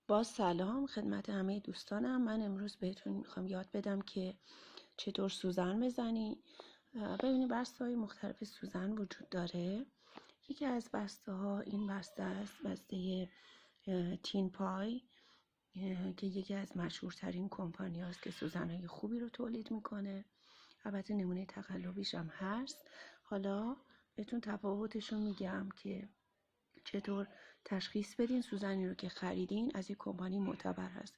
با سلام خدمت همه دوستانم. من امروز بهتون میخوام یاد بدم که چطور سوزن بزنی. ببینید بسته های مختلف سوزن وجود داره. یکی از بسته ها این بسته است، بسته تین پای که یکی از مشهورترین کمپانی هاست که سوزن های خوبی رو تولید میکنه. البته نمونه تقلبیش هم هست. حالا بهتون تفاوتشون میگم که چطور تشخیص بدین سوزنی رو که خریدین از یک کمپانی معتبر هست.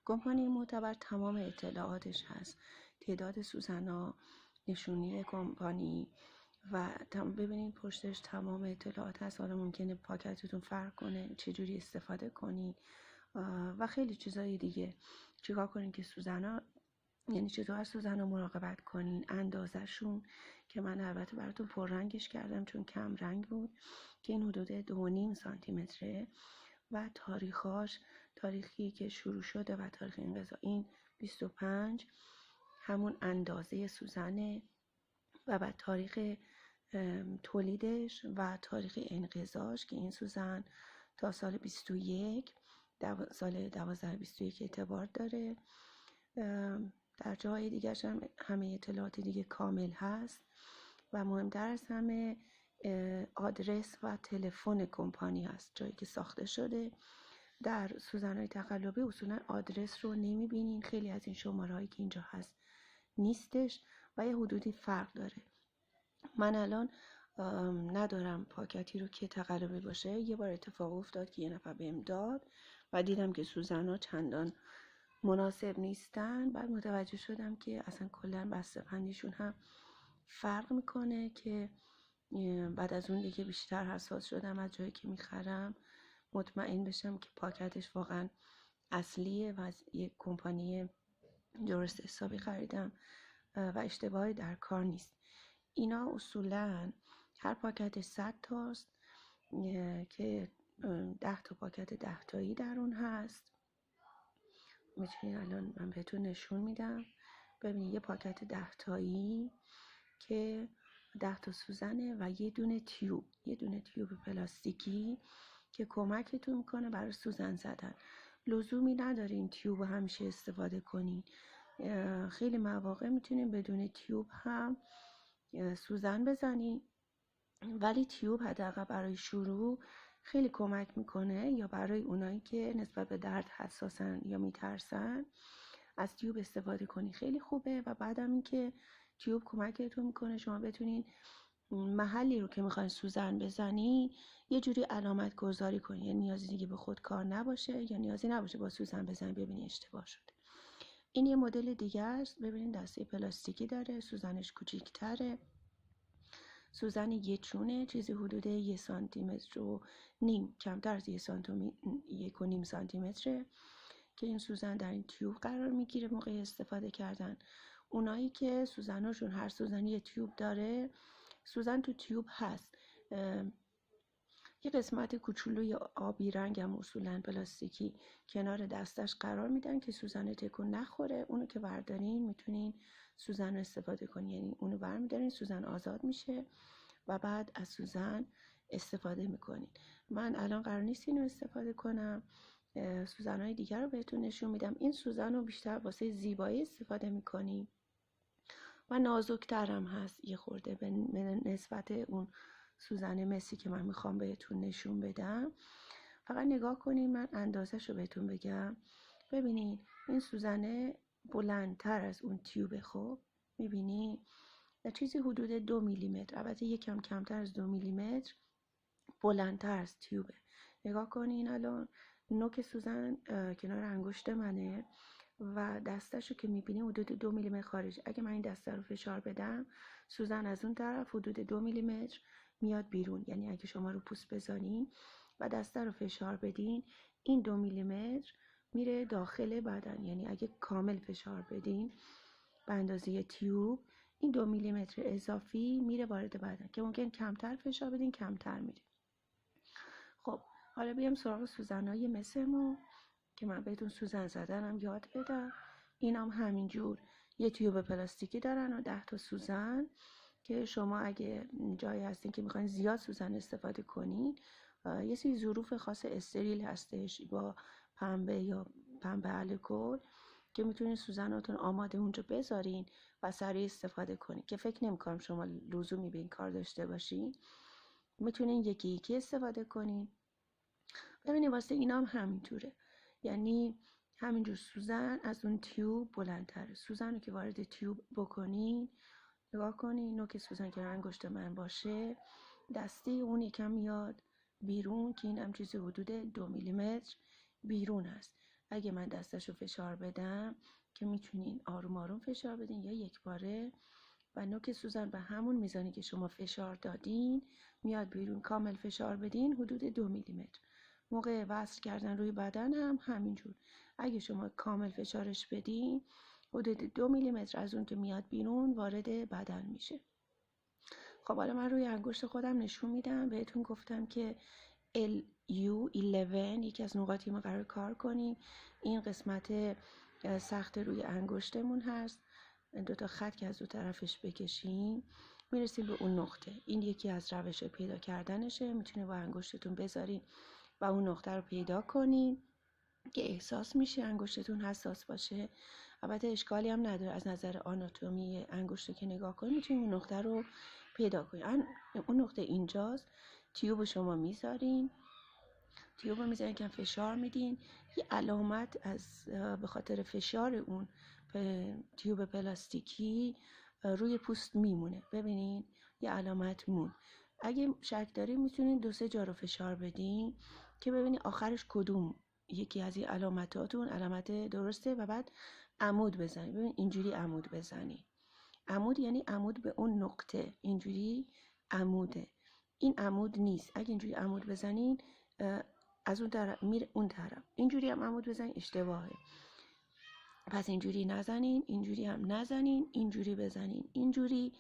کمپانی معتبر تمام اطلاعاتش هست، تعداد سوزن‌ها، نشونی کمپانی و ببینین پشتش تمام اطلاعات هست. حالا ممکنه پاکتتون فرق کنه، چجوری استفاده کنی و خیلی چیزای دیگه. چیکار کنین که سوزن‌ها، یعنی چطور از سوزن رو مراقبت کنین، اندازه‌شون که من البته براتون پررنگش کردم چون کم رنگ بود که این حدود 2.5 سانتی متره و تاریخی که شروع شده و تاریخ انقضا این 25 همون اندازه سوزنه و بعد تاریخ تولیدش و تاریخ انقضاش که این سوزن تا سال 21 سال 1221 اعتبار داره. در جاهای دیگه هم همه اطلاعات دیگه کامل هست و مهمتر از همه آدرس و تلفن کمپانی هست، جایی که ساخته شده. در سوزن‌های تقلبی اصولا آدرس رو نمیبینین، خیلی از این شماره‌هایی که اینجا هست نیستش و یه حدودی فرق داره. من الان ندارم پاکتی رو که تقلبی باشه. یه بار اتفاق افتاد که یه نفر بهم داد و دیدم که سوزن‌ها چندان مناسب نیستن. بعد متوجه شدم که اصلا کلا بسته‌بندیشون هم فرق میکنه که بعد از اون دیگه بیشتر حساس شدم از جایی که میخرم مطمئن بشم که پاکتش واقعا اصلیه و از یک کمپانی درست حسابی خریدم و اشتباهی در کار نیست. اینا اصولا هر پاکتش 100 تاست که 10 تا پاکت 10 تایی در اون هست. میتونید الان من بهتون نشون میدم. ببینید یه پاکت 10 تایی که 10 تا سوزنه و یه دونه تیوب پلاستیکی که کمکتون میکنه برای سوزن زدن. لزومی نداره این تیوب همیشه استفاده کنین. خیلی مواقع میتونین بدون تیوب هم سوزن بزنین، ولی تیوب حداقل برای شروع خیلی کمک میکنه. یا برای اونایی که نسبت به درد حساسن یا میترسن از تیوب استفاده کنی، خیلی خوبه. و بعدم این که تیوب کمکتون میکنه شما بتونین محلی رو که میخواین سوزن بزنی یه جوری علامت گذاری کنی، یعنی نیازی دیگه به خود کار نباشه یا نیازی نباشه با سوزن بزنی ببینی اشتباه شده. این یه مدل دیگه است. ببینید دسته پلاستیکی داره، سوزنش کوچیک‌تره، سوزن یه چونه، چیزی حدود 1 سانتی متر و نیم، کمتر از 1.5 سانتی متره که این سوزن در این تیوب قرار میگیره موقع استفاده کردن. اونایی که سوزناشون هر سوزنی یه تیوب داره، سوزن تو تیوب هست، یه قسمت کوچولوی آبی رنگ هم اصولا پلاستیکی کنار دستش قرار میدن که سوزن تکون نخوره. اونو که بردارین میتونین سوزن رو استفاده کنین، یعنی اونو برمیدارین سوزن آزاد میشه و بعد از سوزن استفاده میکنین. من الان قرار نیست اینو استفاده کنم، سوزن‌های دیگر رو بهتون نشون میدم. این سوزن رو بیشتر واسه زیبایی استفاده میکنیم و نازک‌تر هم هست یه خورده به نسبت اون سوزن مسی که من میخوام بهتون نشون بدم. فقط نگاه کنین، من اندازش رو بهتون بگم. ببینین این سوزنه بلندتر از اون تیوبه. خب میبینین چیزی حدود 2 میلیمتر، البته یکم کمتر از 2 میلیمتر بلندتر از تیوبه. نگاه کنین الان نوک سوزن کنار انگشت منه و دستشو که میبینی حدود 2 میلیمتر خارج. اگه من این دسته رو فشار بدم سوزن از اون طرف حدود 2 میلیمتر میاد بیرون. یعنی اگه شما رو پوست بزنین و دسته رو فشار بدین این 2 میلیمتر میره داخل بدن. یعنی اگه کامل فشار بدین به اندازه تیوب این 2 میلیمتر اضافی میره وارد بدن، که ممکن کمتر فشار بدین کمتر میره. خب حالا بیام سراغ سوزن‌های مسمون که من بهتون سوزن زدنم یاد بدم. اینام همینجور یه تیوب پلاستیکی دارن و 10 تا سوزن که شما اگه جایی هستین که میخواین زیاد سوزن استفاده کنین، یه سری ظروف خاص استریل هستش با پنبه یا پنبه الکل که میتونین سوزناتون آماده اونجا بذارین و سریع استفاده کنین، که فکر نمی‌کنم شما لزومی به این کار داشته باشین. میتونین یکی یکی استفاده کنین. ببینید واسه اینا هم همینطوره، یعنی همینجور سوزن از اون تیوب بلندتره. سوزن رو که وارد تیوب بکنین، نگاه کنین نوک سوزن که انگشت من باشه، دسته اون یکم میاد بیرون که این هم چیزی حدود 2 میلیمتر بیرون است. اگه من دستش رو فشار بدم، که میتونین آروم آروم فشار بدین یا یک باره، و نوک سوزن به همون میزانی که شما فشار دادین میاد بیرون. کامل فشار بدین حدود 2 میلیمتر. موقع وصل کردن روی بدن هم همینجور، اگه شما کامل فشارش بدین حدود 2 میلیمتر از اون که میاد بیرون وارد بدن میشه. خب حالا من روی انگشت خودم نشون میدم. بهتون گفتم که LU11 یکی از نقاطی ما قرار کار کنیم. این قسمت سخت روی انگشتمون هست. 2 تا خط که از دو طرفش بکشیم میرسیم به اون نقطه. این یکی از روش پیدا کردنشه. میتونه با انگشتتون بذارین و اون نقطه رو پیدا کنین که احساس میشه انگشتتون حساس باشه. البته اشکالی هم نداره، از نظر آناتومی انگشت که نگاه کنید میتونید اون نقطه رو پیدا کنید. اون نقطه اینجاست. تیوب شما میذارین، تیوب رو میذارین که فشار میدین. یه علامت از به خاطر فشار اون تیوب پلاستیکی روی پوست میمونه. ببینین یه علامت مون. اگه شک دارین میتونین 2-3 جا رو فشار بدین که ببینین آخرش کدوم یکی از این علامتاتون علامت درسته، و بعد عمود بزنید. ببین اینجوری عمود بزنید. عمود یعنی عمود به اون نقطه، اینجوری عموده. این عمود نیست. اگه اینجوری عمود بزنین از اون طرف میره اون طرف. اینجوری هم عمود بزنین اشتباهه. پس اینجوری نزنین، اینجوری هم نزنین، اینجوری بزنین. اینجوری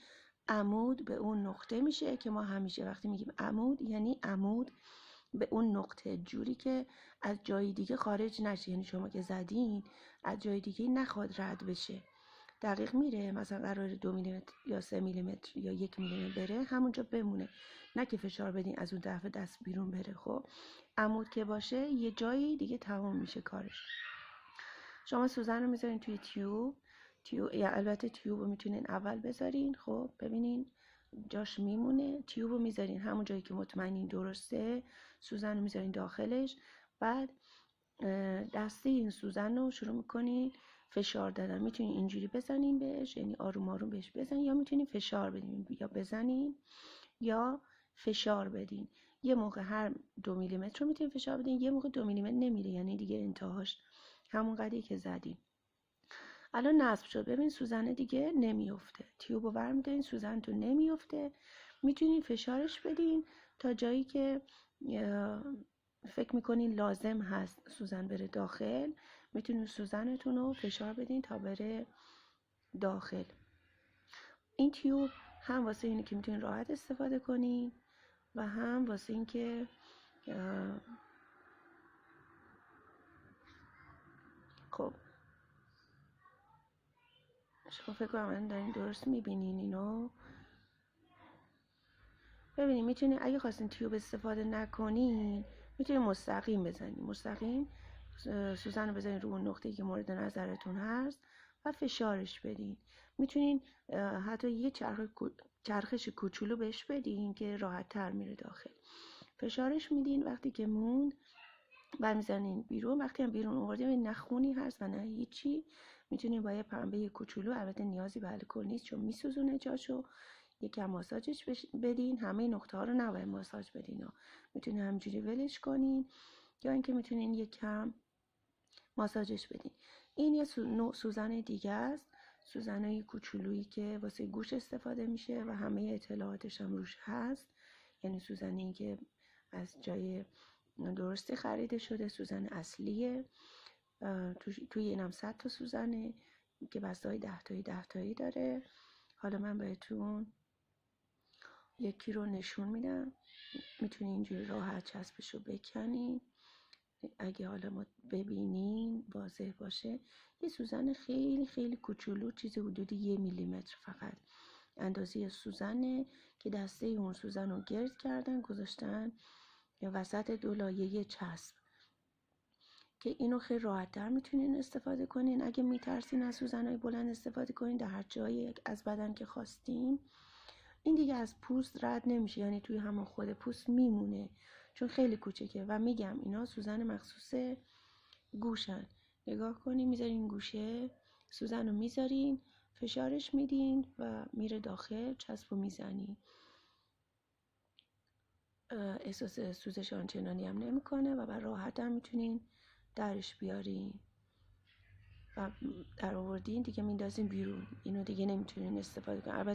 عمود به اون نقطه میشه که ما همیشه وقتی میگیم عمود یعنی عمود به اون نقطه، جوری که از جای دیگه خارج نشه. یعنی شما که زدین از جای دیگه نخواد رد بشه، دقیق میره. مثلا قرار 2 میلیمتر یا 3 میلیمتر یا 1 میلیمتر بره، همونجا بمونه، نه که فشار بدین از اون طرف دست بیرون بره. خب عمود که باشه یه جایی دیگه تموم میشه کارش. شما سوزن رو میذارین توی تیوب یا البته تیوب رو میتونین اول بذارین. خب ببینین جاش میمونه. تیوب رو میذارین همون جایی که مطمئنین درسته. سوزن رو میذارین داخلش. بعد دسته این سوزن رو شروع میکنین فشار دادن. میتونین اینجوری بزنین بهش، یعنی آروم آروم بهش بزنین، یا میتونین فشار بدین، یا بزنین یا فشار بدین. یه موقع هر 2 میلیمتر رو میتونین فشار بدین، یه موقع 2 میلیمتر نمیره، یعنی دیگه انتهاش همون قدری که زدیم. الان نصب شد. ببین سوزن دیگه نمیفته. تیوب رو برمی‌دارین، سوزن تو نمیفته. میتونین فشارش بدین تا جایی که فکر میکنین لازم هست سوزن بره داخل. میتونین سوزنتون رو فشار بدین تا بره داخل. این تیوب هم واسه اینه که میتونین راحت استفاده کنین و هم واسه این که خب شما فکر کنم الان دارین درست میبینین اینو. ببینید میتونین اگه خواستین تیوب استفاده نکنین میتونین مستقیم بزنین. مستقیم سوزن رو بزنین رو اون نقطه‌ای که مورد نظرتون هست و فشارش بدین. میتونین حتی یه چرخش کوچولو بهش بدین که راحت تر میره داخل. فشارش میدین. وقتی که موند برمیزنین بیرون. وقتی هم بیرون آوردین نه خونی هست و نه هیچی، میتونین با یه پنبه کوچولو، البته نیازی به الکل نیست چون میسوزونه جاشو، یکم ماساژش بدین. همه نقطه ها رو نباید ماساژ بدین، میتونین همینجوری ولش کنین یا اینکه میتونین یکم ماساژش بدین. این یه نوع سوزن دیگه است، سوزنای کوچولویی که واسه گوش استفاده میشه و همه اطلاعاتش هم روش هست. یعنی سوزنی که از جای درستی خریده شده، سوزن اصلیه. توی اینم 100 تا سوزنه که بسته‌های 10 تایی داره. حالا من بهتون یکی رو نشون میدم. میتونی اینجوری راحت چسبشو بکنین. اگه حالا ما ببینین واضح باشه، یه سوزن خیلی خیلی کوچولو، چیزی حدود 1 میلیمتر فقط اندازه سوزنه که دسته اون سوزن رو گرد کردن گذاشتن وسط 2 لایه چسب که اینو خیلی راحت تر میتونین استفاده کنین. اگه میترسین از سوزن‌های بلند استفاده کنین در هر جایی از بدن که خواستین، این دیگه از پوست رد نمیشه، یعنی توی همون خود پوست میمونه چون خیلی کوچکه. و میگم اینا سوزن مخصوص گوشن. نگاه کنین، میذارین گوشه سوزن رو میذارین، فشارش میدین و میره داخل، چسب رو میزنین. احساس سوزش آنچنانی هم نمیکنه و راحت هم میتونین درش بیارین و در آوردین دیگه میندازین بیرون. اینو دیگه نمیتونین استفاده کنین. البته